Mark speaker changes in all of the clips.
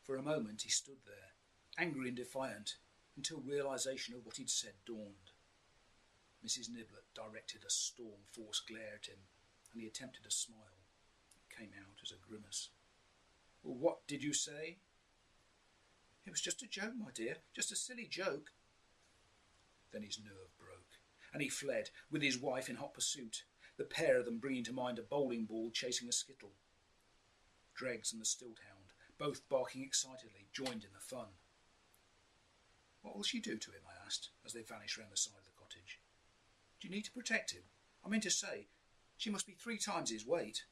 Speaker 1: For a moment he stood there, angry and defiant, until realisation of what he'd said dawned. Mrs. Niblett directed a storm-forced glare at him, and he attempted a smile. It came out as a grimace. "Well, what did you say?" "It was just a joke, my dear, just a silly joke." Then his nerve broke, and he fled, with his wife in hot pursuit, the pair of them bringing to mind a bowling ball chasing a skittle. Dreggs and the stilt hound, both barking excitedly, joined in the fun. "What will she do to him?" I asked, as they vanished round the side of the cottage. "Do you need to protect him? I mean to say, she must be 3 times his weight."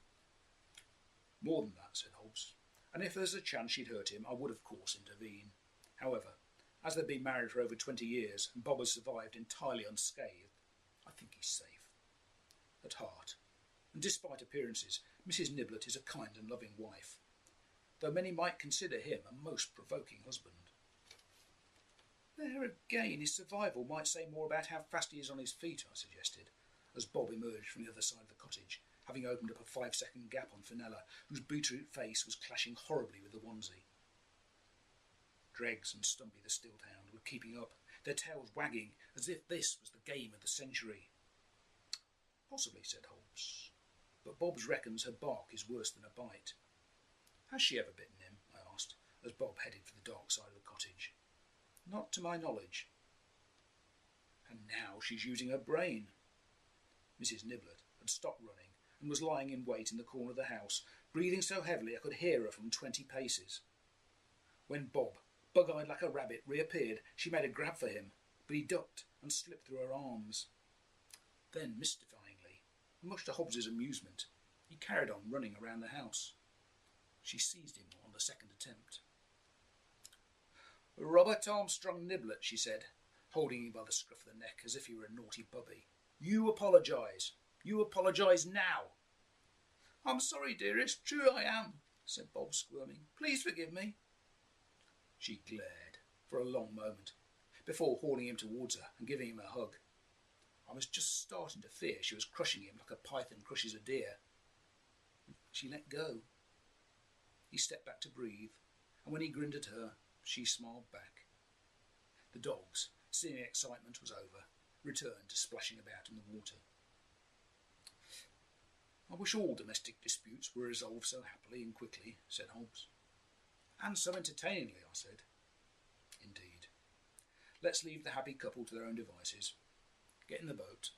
Speaker 1: "More than that," said Hobbes, "and if there's a chance she'd hurt him, I would of course intervene. However, as they've been married for over 20 years, and Bob has survived entirely unscathed, I think he's safe. At heart, and despite appearances, Mrs. Niblett is a kind and loving wife, though many might consider him a most provoking husband." "There again, his survival might say more about how fast he is on his feet," I suggested, as Bob emerged from the other side of the cottage, having opened up a 5-second gap on Fenella, whose beetroot face was clashing horribly with the onesie. Dreggs and Stumpy the stilt hound were keeping up, their tails wagging as if this was the game of the century. "Possibly," said Hobbes, "but Bob's reckons her bark is worse than a bite." "Has she ever bitten him?" I asked, as Bob headed for the dark side of the cottage. "Not to my knowledge." And now she's using her brain. Mrs. Niblett had stopped running and was lying in wait in the corner of the house, breathing so heavily I could hear her from 20 paces. When Bob, bug-eyed like a rabbit, reappeared, she made a grab for him, but he ducked and slipped through her arms. Then, mystifyingly, and much to Hobbes's amusement, he carried on running around the house. She seized him on the second attempt. "Robert Armstrong Niblett," she said, holding him by the scruff of the neck as if he were a naughty bubby, "you apologise. You apologise now." "I'm sorry, dearest, true I am," said Bob, squirming. "Please forgive me." She glared for a long moment, before hauling him towards her and giving him a hug. I was just starting to fear she was crushing him like a python crushes a deer. She let go. He stepped back to breathe, and when he grinned at her, she smiled back. The dogs, seeing excitement was over, returned to splashing about in the water. "I wish all domestic disputes were resolved so happily and quickly," said Hobbes. "And so entertainingly," I said. "Indeed. Let's leave the happy couple to their own devices. Get in the boat